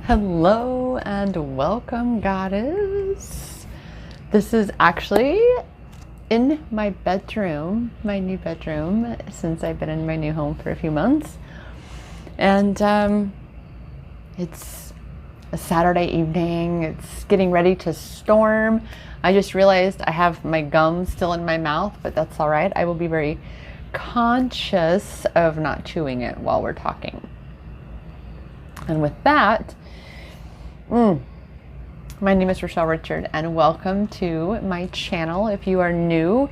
Hello and welcome, Goddess. This is actually in my bedroom, my new bedroom, since I've been in my new home for a few months. And it's a Saturday evening. It's getting ready to storm. I just realized I have my gum still in my mouth, but that's all right. I will be very conscious of not chewing it while we're talking. And with that, my name is Rochelle Richard and welcome to my channel. If you are new,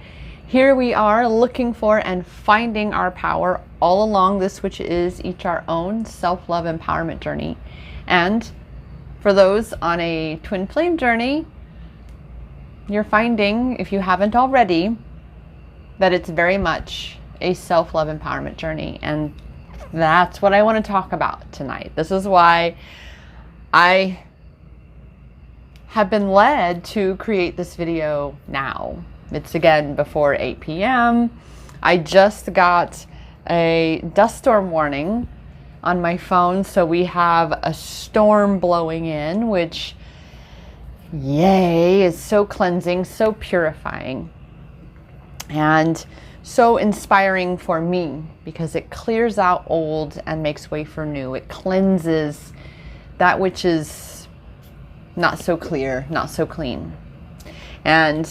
here we are looking for and finding our power all along this, which is each our own self-love empowerment journey. And for those on a twin flame journey, you're finding, if you haven't already, that it's very much a self-love empowerment journey. And that's what I want to talk about tonight. This is why I have been led to create this video now. It's again before 8 p.m. I just got a dust storm warning on my phone, so we have a storm blowing in, which, yay, is so cleansing, so purifying, and so inspiring for me because it clears out old and makes way for new. It cleanses that which is not so clear, not so clean. And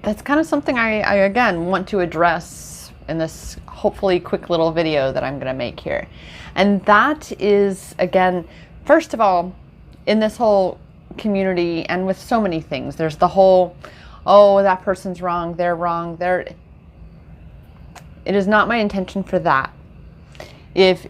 that's kind of something I again want to address in this hopefully quick little video that I'm going to make here. And that is, again, first of all, in this whole community and with so many things, there's the whole, oh, that person's wrong, they're wrong, it is not my intention for that. If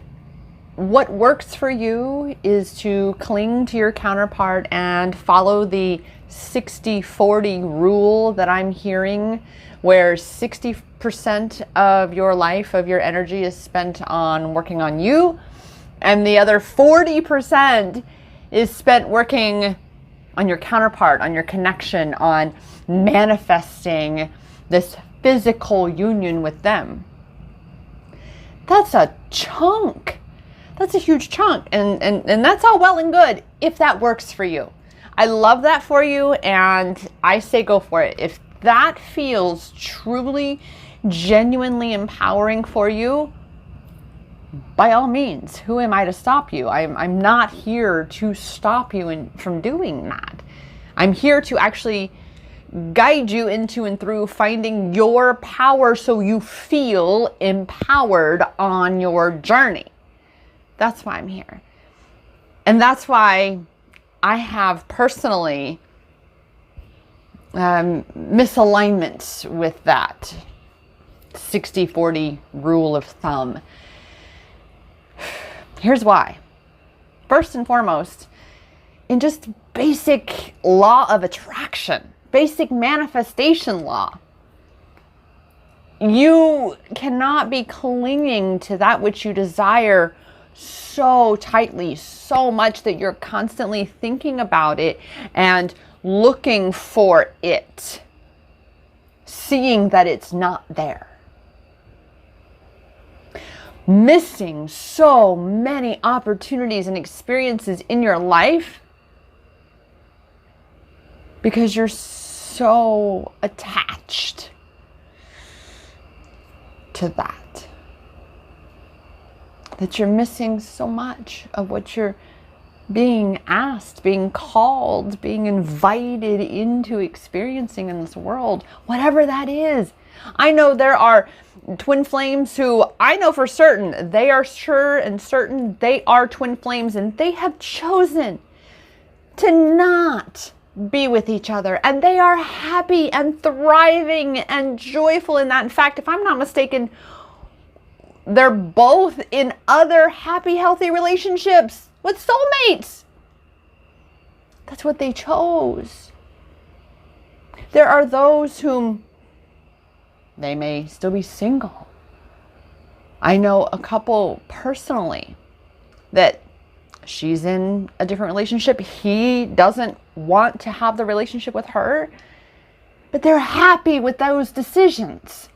what works for you is to cling to your counterpart and follow the 60-40 rule that I'm hearing, where 60% of your life, of your energy is spent on working on you, and the other 40% is spent working on your counterpart, on your connection, on manifesting this physical union with them. That's a chunk. That's a huge chunk. And that's all well and good if that works for you. I love that for you, and I say go for it. If that feels truly, genuinely empowering for you, by all means, who am I to stop you? I'm not here to stop you from doing that. I'm here to actually guide you into and through finding your power so you feel empowered on your journey. That's why I'm here. And that's why I have personally misalignments with that 60-40 rule of thumb. Here's why. First and foremost, in just basic law of attraction, basic manifestation law, you cannot be clinging to that which you desire so tightly, so much that you're constantly thinking about it and looking for it, seeing that it's not there. Missing so many opportunities and experiences in your life because you're so attached to that you're missing so much of what you're being asked, being called, being invited into experiencing in this world, whatever that is. I know there are twin flames who I know for certain, they are sure and certain they are twin flames, and they have chosen to not be with each other, and they are happy and thriving and joyful in that. In fact, if I'm not mistaken, they're both in other happy, healthy relationships with soulmates. That's what they chose. There are those whom they may still be single. I know a couple personally that she's in a different relationship. He doesn't want to have the relationship with her, but they're happy with those decisions.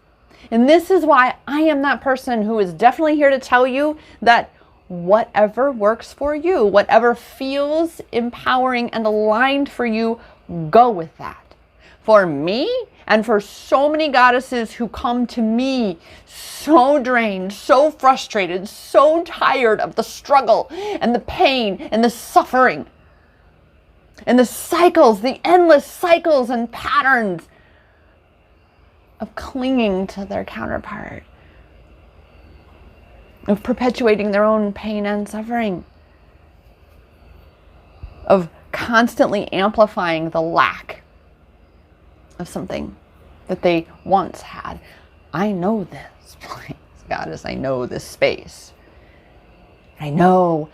And this is why I am that person who is definitely here to tell you that whatever works for you, whatever feels empowering and aligned for you, go with that. For me, and for so many goddesses who come to me so drained, so frustrated, so tired of the struggle and the pain and the suffering and the cycles, the endless cycles and patterns of clinging to their counterpart, of perpetuating their own pain and suffering, of constantly amplifying the lack of something that they once had. I know this place, goddess. I know this space. I know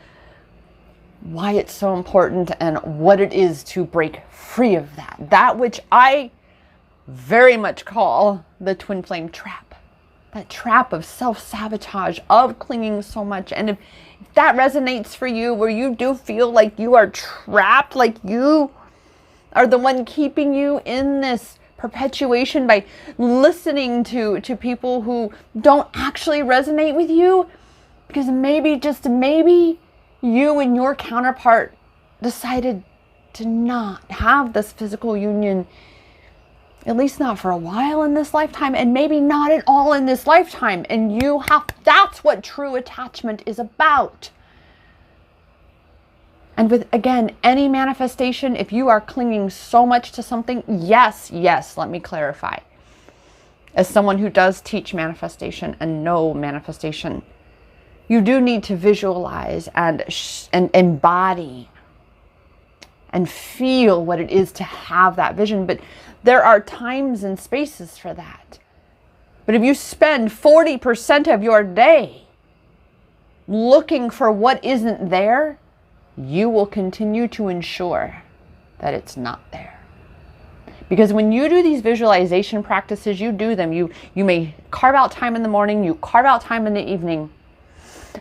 why it's so important and what it is to break free of that. That which I very much call the twin flame trap. That trap of self-sabotage, of clinging so much. And if that resonates for you, where you do feel like you are trapped, like you are the one keeping you in this perpetuation by listening to people who don't actually resonate with you, because maybe, just maybe, you and your counterpart decided to not have this physical union, at least not for a while in this lifetime, and maybe not at all in this lifetime. And you have, that's what true attachment is about. And with, again, any manifestation, if you are clinging so much to something, yes, let me clarify. As someone who does teach manifestation and know manifestation, you do need to visualize and embody and feel what it is to have that vision. But there are times and spaces for that. But if you spend 40% of your day looking for what isn't there, you will continue to ensure that it's not there. Because when you do these visualization practices, you do them. You may carve out time in the morning, you carve out time in the evening.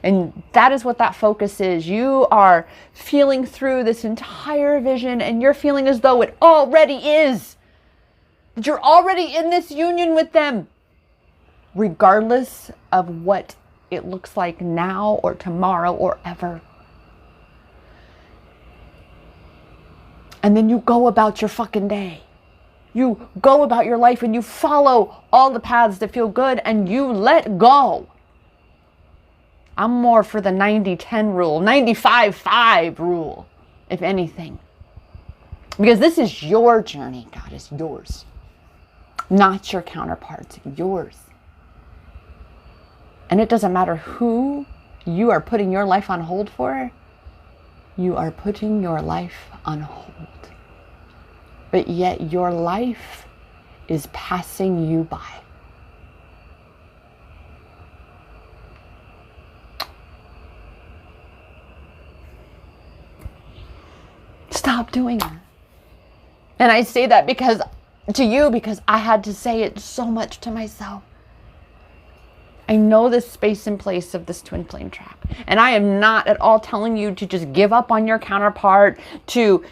And that is what that focus is. You are feeling through this entire vision, and you're feeling as though it already is. That you're already in this union with them, regardless of what it looks like now or tomorrow or ever. And then you go about your fucking day. You go about your life and you follow all the paths that feel good, and you let go. I'm more for the 90-10 rule, 95-5 rule, if anything. Because this is your journey, goddess, yours. Not your counterparts, yours. And it doesn't matter who you are putting your life on hold for. You are putting your life on hold. But yet your life is passing you by. Stop doing that. And I say that because I had to say it so much to myself. I know this space and place of this twin flame trap. And I am not at all telling you to just give up on your counterpart, to,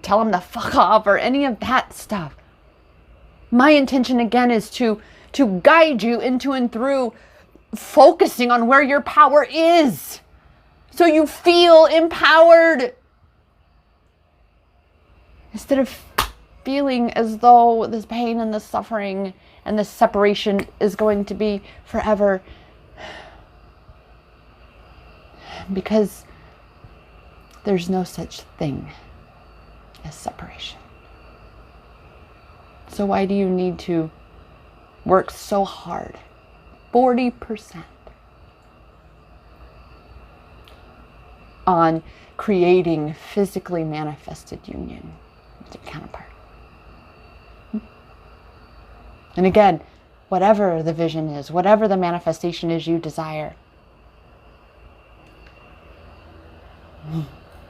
tell them to fuck off or any of that stuff. My intention, again, is to guide you into and through focusing on where your power is, so you feel empowered. Instead of feeling as though this pain and this suffering and this separation is going to be forever. Because there's no such thing as separation. So why do you need to work so hard, 40%, on creating physically manifested union with your counterpart? And again, whatever the vision is, whatever the manifestation is you desire,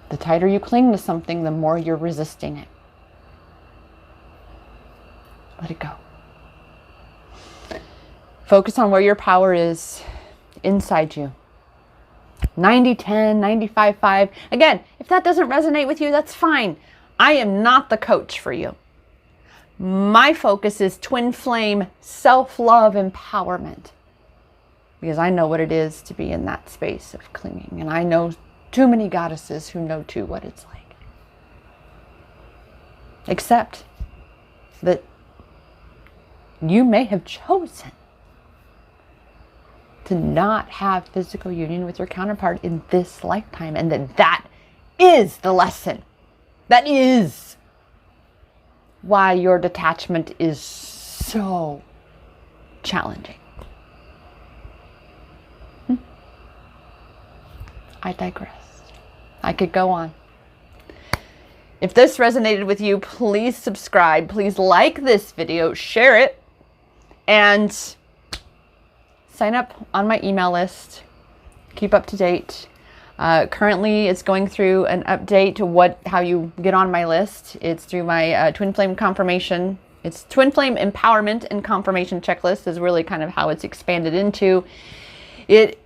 the tighter you cling to something, the more you're resisting it. Let it go. Focus on where your power is inside you. 90-10, 95-5. Again, if that doesn't resonate with you, that's fine. I am not the coach for you. My focus is twin flame self-love empowerment. because I know what it is to be in that space of clinging. And I know too many goddesses who know too what it's like. Except that you may have chosen to not have physical union with your counterpart in this lifetime, and that is the lesson. That is why your detachment is so challenging. I digress. I could go on. If this resonated with you, please subscribe. Please like this video, share it, and sign up on my email list. Keep up to date. Currently, it's going through an update to how you get on my list. It's through my Twin Flame confirmation. It's Twin Flame empowerment and confirmation checklist is really kind of how it's expanded into. It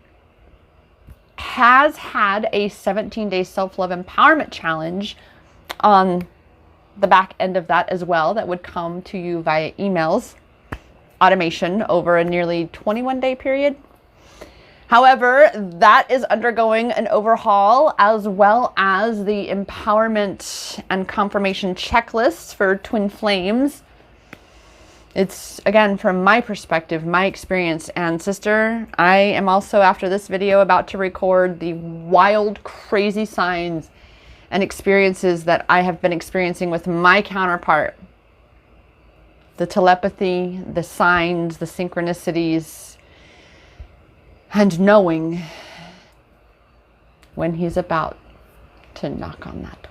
has had a 17-day self-love empowerment challenge on the back end of that as well, that would come to you via emails, automation over a nearly 21-day period. However, that is undergoing an overhaul, as well as the empowerment and confirmation checklists for Twin Flames. It's, again, from my perspective, my experience. And sister, I am also, after this video, about to record the wild, crazy signs and experiences that I have been experiencing with my counterpart. The telepathy, the signs, the synchronicities, and knowing when he's about to knock on that door.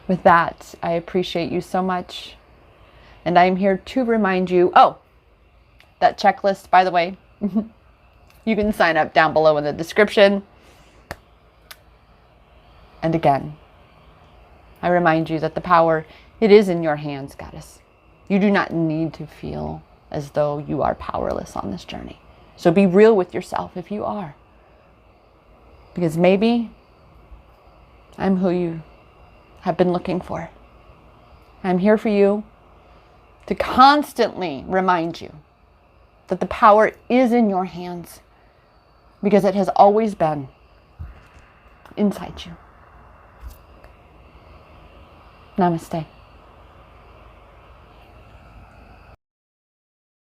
With that, I appreciate you so much. And I'm here to remind you, that checklist, by the way, you can sign up down below in the description. And again, I remind you that the power, it is in your hands, goddess. You do not need to feel as though you are powerless on this journey. So be real with yourself if you are. Because maybe I'm who you have been looking for. I'm here for you to constantly remind you that the power is in your hands, because it has always been inside you. Namaste.